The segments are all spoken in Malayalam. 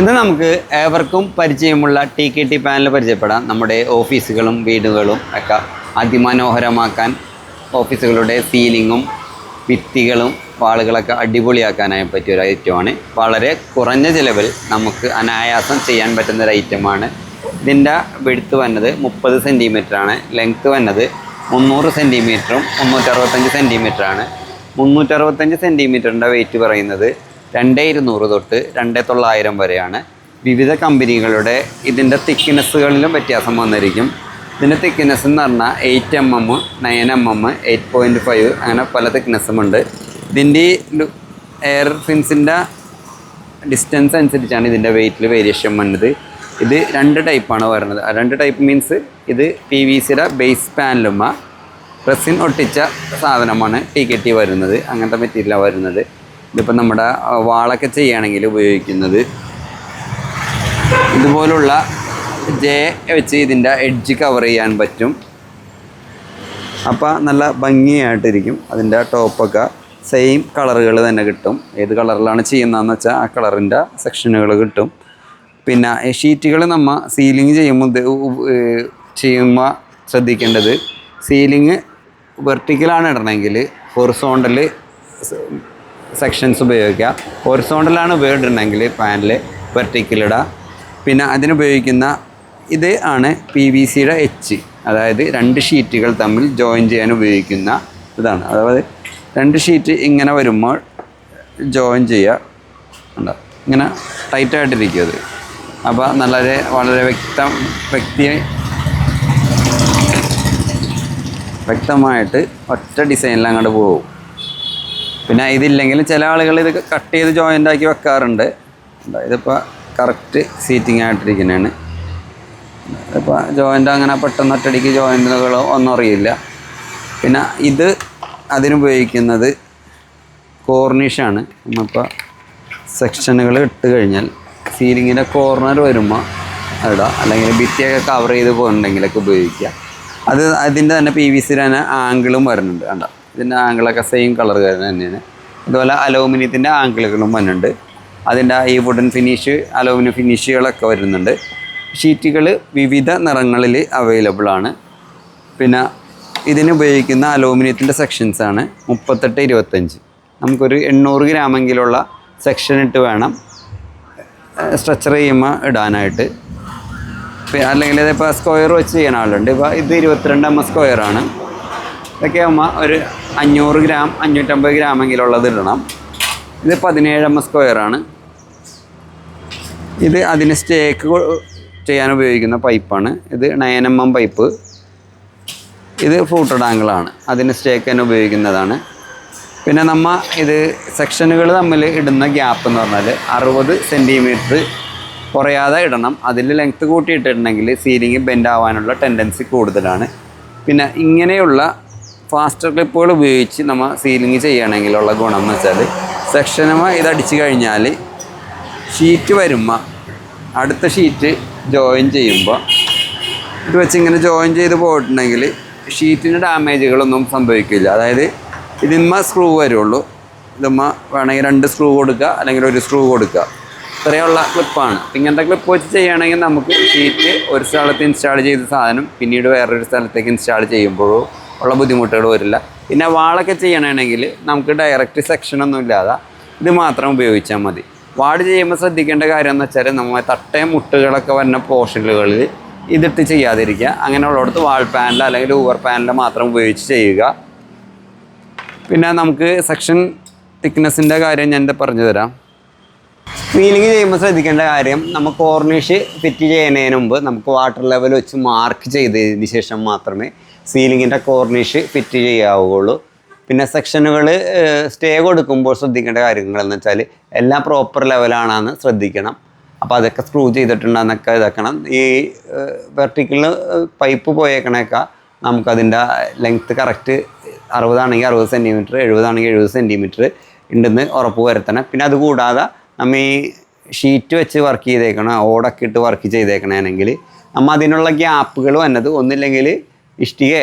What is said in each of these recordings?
ഇന്ന് നമുക്ക് ഏവർക്കും പരിചയമുള്ള TKT പാനൽ പരിചയപ്പെടാം. നമ്മുടെ ഓഫീസുകളും വീടുകളും ഒക്കെ അതിമനോഹരമാക്കാൻ ഓഫീസുകളുടെ സീലിങ്ങും ഭിത്തികളും വാളുകളൊക്കെ അടിപൊളിയാക്കാനായി പറ്റിയൊരു ഐറ്റമാണ്. വളരെ കുറഞ്ഞ ചിലവിൽ നമുക്ക് അനായാസം ചെയ്യാൻ പറ്റുന്ന ഒരു ഐറ്റമാണ്. ഇതിൻ്റെ വിഡ്ത്ത് വന്നത് 30 സെൻറ്റിമീറ്ററാണ്. ലെങ്ത്ത് വന്നത് 300 സെൻറ്റിമീറ്ററും 365 സെൻറ്റിമീറ്ററാണ്. 365 സെൻറ്റിമീറ്ററിൻ്റെ വെയിറ്റ് പറയുന്നത് 2200 തൊട്ട് 2900 വരെയാണ്. വിവിധ കമ്പനികളുടെ ഇതിൻ്റെ തിക്നെസ്സുകളിലും വ്യത്യാസം വന്നിരിക്കും. ഇതിൻ്റെ തിക്നെസ് എന്ന് പറഞ്ഞാൽ 8 mm, 9 mm, 8.5 അങ്ങനെ പല തിക്നെസ്സുമുണ്ട്. ഇതിൻ്റെ എയർ ഫിൻസിൻ്റെ ഡിസ്റ്റൻസ് അനുസരിച്ചാണ് ഇതിൻ്റെ വെയിറ്റിൽ വേരിയേഷൻ വന്നത്. ഇത് 2 ടൈപ്പാണ് വരുന്നത്. 2 ടൈപ്പ് മീൻസ് ഇത് PVCയുടെ ബേസ് പാനലുമ്മ റെസിൻ ഒട്ടിച്ച സാധനമാണ് TKT വരുന്നത്. അങ്ങനത്തെ മെറ്റീരിയലാണ് വരുന്നത്. ഇതിപ്പോൾ നമ്മുടെ വാളൊക്കെ ചെയ്യുകയാണെങ്കിൽ ഉപയോഗിക്കുന്നത് ഇതുപോലുള്ള വെച്ച് ഇതിൻ്റെ എഡ്ജ് കവർ ചെയ്യാൻ പറ്റും. അപ്പോൾ നല്ല ഭംഗിയായിട്ടിരിക്കും. അതിൻ്റെ ടോപ്പൊക്കെ സെയിം കളറുകൾ തന്നെ കിട്ടും. ഏത് കളറിലാണ് ചെയ്യുന്നതെന്ന് വെച്ചാൽ ആ കളറിൻ്റെ സെക്ഷനുകൾ കിട്ടും. പിന്നെ ഷീറ്റുകൾ നമ്മൾ സീലിംഗ് ചെയ്യുമ്പോൾ ശ്രദ്ധിക്കേണ്ടത്, സീലിംഗ് വെർട്ടിക്കലാണ് ഇടണമെങ്കിൽ ഹൊറിസോണ്ടൽ സെക്ഷൻസ് ഉപയോഗിക്കുക. ഹൊറിസോണ്ടലാണ് ഇടണമെങ്കിൽ പാനൽ വെർട്ടിക്കലിടുക. പിന്നെ അതിനുപയോഗിക്കുന്ന ഇത് ആണ് PVCയുടെ എച്ച്, അതായത് 2 ഷീറ്റുകൾ തമ്മിൽ ജോയിൻ ചെയ്യാൻ ഉപയോഗിക്കുന്ന ഇതാണ്. അതായത് 2 ഷീറ്റ് ഇങ്ങനെ വരുമ്പോൾ ജോയിൻ ചെയ്യുക, ഇങ്ങനെ ടൈറ്റായിട്ടിരിക്കും അത്. അപ്പോൾ വളരെ വ്യക്തമായിട്ട് ഒറ്റ ഡിസൈനിൽ അങ്ങോട്ട് പോകും. പിന്നെ ഇതില്ലെങ്കിൽ ചില ആളുകൾ ഇത് കട്ട് ചെയ്ത് ജോയിൻ്റ് ആക്കി വെക്കാറുണ്ട്. ഇതിപ്പോൾ കറക്റ്റ് സീറ്റിംഗ് ആയിട്ടിരിക്കുന്നതാണ്. ഇപ്പോൾ ജോയിൻ്റ് അങ്ങനെ പെട്ടെന്ന് ഒറ്റടിക്ക് ജോയിൻറ്റുകളോ ഒന്നും അറിയില്ല. പിന്നെ ഇത് അതിനുപയോഗിക്കുന്നത് കോർണിഷാണ്. നമ്മളിപ്പോൾ സെക്ഷനുകൾ ഇട്ട് കഴിഞ്ഞാൽ സീലിങ്ങിൻ്റെ കോർണർ വരുമ്പോൾ ഇടാം, അല്ലെങ്കിൽ ഭിത്തിയൊക്കെ കവർ ചെയ്ത് പോകുന്നുണ്ടെങ്കിലൊക്കെ ഉപയോഗിക്കുക. അതിൻ്റെ തന്നെ PVCയുടെ തന്നെ ആംഗിളും വരുന്നുണ്ട്. കണ്ടോ, ഇതിൻ്റെ ആംഗിളൊക്കെ സെയിം കളർ തന്നെയാണ്. അതുപോലെ അലൂമിനിയത്തിൻ്റെ ആംഗിളുകളും വരുന്നുണ്ട്. അതിൻ്റെ ഈ വുഡൻ ഫിനിഷ്, അലൂമിനിയം ഫിനിഷുകളൊക്കെ വരുന്നുണ്ട്. ഷീറ്റുകൾ വിവിധ നിറങ്ങളിൽ അവൈലബിൾ ആണ്. പിന്നെ ഇതിന് ഉപയോഗിക്കുന്ന അലൂമിനിയത്തിൻ്റെ സെക്ഷൻസാണ് 38, 25. നമുക്കൊരു 800 ഗ്രാമെങ്കിലുള്ള സെക്ഷൻ ഇട്ട് വേണം സ്ട്രെച്ചർ ചെയ്യുമ്പോൾ ഇടാനായിട്ട്. അല്ലെങ്കിൽ ഇതിപ്പോൾ സ്ക്വയർ വെച്ച് ചെയ്യുന്ന ആളുണ്ട്. ഇപ്പോൾ ഇത് 22 mm സ്ക്വയറാണ്. ഇതൊക്കെ ആകുമ്പോൾ ഒരു 500 ഗ്രാം 550 ഗ്രാമെങ്കിലുള്ളത് ഇടണം. ഇത് 17 mm സ്ക്വയറാണ്. ഇത് അതിന് സ്റ്റേക്ക് ചെയ്യാൻ ഉപയോഗിക്കുന്ന പൈപ്പാണ്. ഇത് 9 mm പൈപ്പ്. ഇത് ഫ്ലൂട്ടഡ് ആംഗിളാണ്, അതിന് സ്റ്റേക്ക് തന്നെ ഉപയോഗിക്കുന്നതാണ്. പിന്നെ ഇത് സെക്ഷനുകൾ തമ്മിൽ ഇടുന്ന ഗ്യാപ്പ് എന്ന് പറഞ്ഞാൽ 60 സെൻറ്റിമീറ്റർ കുറയാതെ ഇടണം. അതിൽ ലെങ്ത്ത് കൂട്ടിയിട്ടിട്ടുണ്ടെങ്കിൽ സീലിംഗ് ബെൻഡ് ആവാനുള്ള ടെൻഡൻസി കൂടുതലാണ്. പിന്നെ ഇങ്ങനെയുള്ള ഫാസ്റ്റർ ക്ലിപ്പുകൾ ഉപയോഗിച്ച് നമ്മൾ സീലിംഗ് ചെയ്യുകയാണെങ്കിലുള്ള ഗുണം എന്ന് വെച്ചാൽ, സെക്ഷനുമ ഇതടിച്ച് കഴിഞ്ഞാൽ ഷീറ്റ് വരുമ്പോൾ അടുത്ത ഷീറ്റ് ജോയിൻ ചെയ്യുമ്പോൾ ഇത് വെച്ച് ഇങ്ങനെ ജോയിൻ ചെയ്ത് പോയിട്ടുണ്ടെങ്കിൽ ഷീറ്റിന് ഡാമേജുകളൊന്നും സംഭവിക്കില്ല. അതായത് ഇതിന്മ സ്ക്രൂ വരുള്ളൂ. ഇതുമ്മ വേണമെങ്കിൽ 2 സ്ക്രൂ കൊടുക്കുക, അല്ലെങ്കിൽ 1 സ്ക്രൂ കൊടുക്കുക. ഇത്രയുള്ള ക്ലിപ്പാണ്. ഇങ്ങനത്തെ ക്ലിപ്പ് വെച്ച് ചെയ്യുകയാണെങ്കിൽ നമുക്ക് ഷീറ്റ് ഒരു സ്ഥലത്ത് ഇൻസ്റ്റാൾ ചെയ്ത സാധനം പിന്നീട് വേറൊരു സ്ഥലത്തേക്ക് ഇൻസ്റ്റാൾ ചെയ്യുമ്പോഴോ ഉള്ള ബുദ്ധിമുട്ടുകൾ വരില്ല. പിന്നെ വാളൊക്കെ ചെയ്യണമെങ്കിൽ നമുക്ക് ഡയറക്റ്റ് സെക്ഷനൊന്നും ഇല്ലാതെ ഇത് മാത്രം ഉപയോഗിച്ചാൽ മതി. വാൾ ചെയ്യുമ്പോൾ ശ്രദ്ധിക്കേണ്ട കാര്യം എന്ന് വെച്ചാൽ, നമ്മൾ തട്ടയും മുട്ടുകളൊക്കെ വരുന്ന പോർഷനുകളിൽ ഇതിട്ട് ചെയ്യാതിരിക്കുക. അങ്ങനെയുള്ളിടത്ത് വാൾ പാനൽ അല്ലെങ്കിൽ ഊവർ പാനൽ മാത്രം ഉപയോഗിച്ച് ചെയ്യുക. പിന്നെ നമുക്ക് സെക്ഷൻ തിക്നെസ്സിൻ്റെ കാര്യം ഞാൻ പറഞ്ഞു തരാം. സീലിംഗ് ചെയ്യുമ്പോൾ ശ്രദ്ധിക്കേണ്ട കാര്യം, നമ്മൾ കോർണിഷ് ഫിറ്റ് ചെയ്യുന്നതിന് മുമ്പ് നമുക്ക് വാട്ടർ ലെവൽ വെച്ച് മാർക്ക് ചെയ്തതിന് ശേഷം മാത്രമേ സീലിങ്ങിൻ്റെ കോർണിഷ് ഫിറ്റ് ചെയ്യാവുകയുള്ളൂ. പിന്നെ സെക്ഷനുകൾ സ്റ്റേ കൊടുക്കുമ്പോൾ ശ്രദ്ധിക്കേണ്ട കാര്യങ്ങളെന്ന് വെച്ചാൽ, എല്ലാം പ്രോപ്പർ ലെവലാണെന്ന് ശ്രദ്ധിക്കണം. അപ്പോൾ അതൊക്കെ സ്ക്രൂ ചെയ്തിട്ടുണ്ടെന്നൊക്കെ ഇതാക്കണം. ഈ വെർട്ടിക്കൽ പൈപ്പ് പോയേക്കണേക്കാൾ നമുക്കതിൻ്റെ ലെങ്ത്ത് കറക്റ്റ് 60 ആണെങ്കിൽ 60 സെൻറ്റിമീറ്റർ, 70 ആണെങ്കിൽ 70 സെൻറ്റിമീറ്റർ ഉണ്ടെന്ന് ഉറപ്പ് വരുത്തണം. പിന്നെ അതുകൂടാതെ നമ്മൾ ഈ ഷീറ്റ് വെച്ച് വർക്ക് ചെയ്തേക്കണം, ഓടൊക്കെ ഇട്ട് വർക്ക് ചെയ്തേക്കണമെങ്കിൽ നമ്മൾ അതിനുള്ള ഗ്യാപ്പുകൾ വന്നത് ഒന്നില്ലെങ്കിൽ ഇഷ്ടിക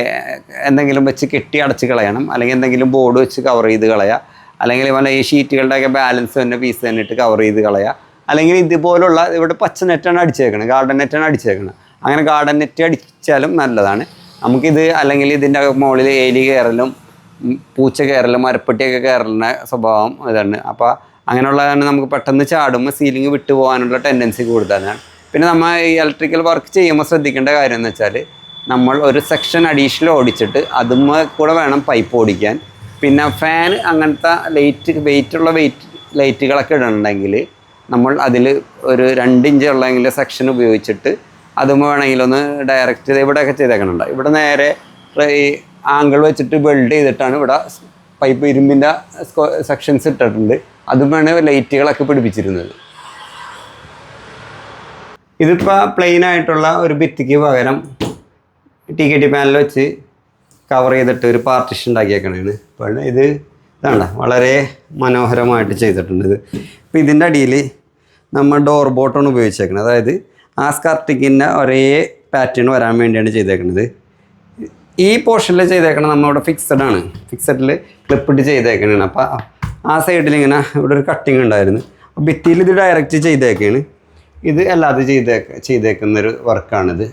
എന്തെങ്കിലും വെച്ച് കെട്ടി അടച്ച് കളയണം, അല്ലെങ്കിൽ എന്തെങ്കിലും ബോർഡ് വെച്ച് കവർ ചെയ്ത് കളയുക, അല്ലെങ്കിൽ ഈ ഷീറ്റുകളുടെയൊക്കെ ബാലൻസ് തന്നെ പീസ് തന്നെ ഇട്ട് കവർ ചെയ്ത് കളയുക. അല്ലെങ്കിൽ ഇതുപോലുള്ള ഇവിടെ പച്ച നെറ്റാണ് അടിച്ചേക്കുന്നത്, ഗാർഡൻ നെറ്റാണ് അടിച്ചേക്കുന്നത്. അങ്ങനെ ഗാർഡൻ നെറ്റ് അടിച്ചാലും നല്ലതാണ് നമുക്കിത്. അല്ലെങ്കിൽ ഇതിൻ്റെ മുകളിൽ എലി കയറലും പൂച്ച കയറലും മരപ്പെട്ടിയൊക്കെ കയറലുന്ന സ്വഭാവം ഇതാണ്. അപ്പോൾ അങ്ങനെയുള്ളതാണ് നമുക്ക് പെട്ടെന്ന് ചാടുമ്പോൾ സീലിംഗ് വിട്ടു പോകാനുള്ള ടെൻഡൻസി കൂടുതലാണ്. പിന്നെ നമ്മൾ ഈ ഇലക്ട്രിക്കൽ വർക്ക് ചെയ്യുമ്പോൾ ശ്രദ്ധിക്കേണ്ട കാര്യം എന്ന് വെച്ചാൽ നമ്മൾ ഒരു സെക്ഷൻ അഡീഷണൽ ഓടിച്ചിട്ട് അതുമ്മ കൂടെ വേണം പൈപ്പ് ഓടിക്കാൻ. പിന്നെ ഫാൻ അങ്ങനത്തെ വെയിറ്റുള്ള ലൈറ്റുകളൊക്കെ ഇടണമെങ്കിൽ നമ്മൾ അതിൽ ഒരു 2 ഇഞ്ച് ഉള്ളെങ്കിൽ സെക്ഷൻ ഉപയോഗിച്ചിട്ട് അതുമ്മ വേണമെങ്കിലൊന്ന് ഡയറക്റ്റ് ഇവിടെയൊക്കെ ചെയ്തേക്കണുണ്ട്. ഇവിടെ നേരെ ഈ ആംഗിൾ വെച്ചിട്ട് വെൽഡ് ചെയ്തിട്ടാണ് ഇവിടെ പൈപ്പ് ഇരുമ്പിൻ്റെ സെക്ഷൻസ് ഇട്ടിട്ടുണ്ട്. അതുമാണ് ലൈറ്റുകളൊക്കെ പിടിപ്പിച്ചിരുന്നത്. ഇതിപ്പോൾ പ്ലെയിൻ ആയിട്ടുള്ള ഒരു ഭിത്തിക്ക് പകരം TKT പാനൽ വെച്ച് കവർ ചെയ്തിട്ട് ഒരു പാർട്ടിഷൻ ഉണ്ടാക്കിയേക്കണേണ്. അപ്പോൾ ഇതാണ് വളരെ മനോഹരമായിട്ട് ചെയ്തിട്ടുണ്ട് ഇത്. ഇപ്പോൾ ഇതിൻ്റെ അടിയിൽ നമ്മൾ ഡോർ ബോട്ടാണ് ഉപയോഗിച്ചേക്കുന്നത്. അതായത് ആ സ്കർട്ടിങ്ങിൻ്റെ ഒരേ പാറ്റേൺ വരാൻ വേണ്ടിയാണ് ചെയ്തേക്കുന്നത്. ഈ പോർഷനിൽ ചെയ്തേക്കണം നമ്മളിവിടെ ഫിക്സഡാണ്, ഫിക്സഡിൽ ക്ലിപ്പിട്ട് ചെയ്തേക്കണതാണ്. അപ്പോൾ ആ സൈഡിൽ ഇങ്ങനെ ഇവിടെ ഒരു കട്ടിങ് ഉണ്ടായിരുന്നു. ഭിത്തിയിൽ ഇത് ഡയറക്റ്റ് ചെയ്തേക്കാണ്. ഇത് അല്ലാതെ ചെയ്തേക്കുന്നൊരു വർക്കാണിത്.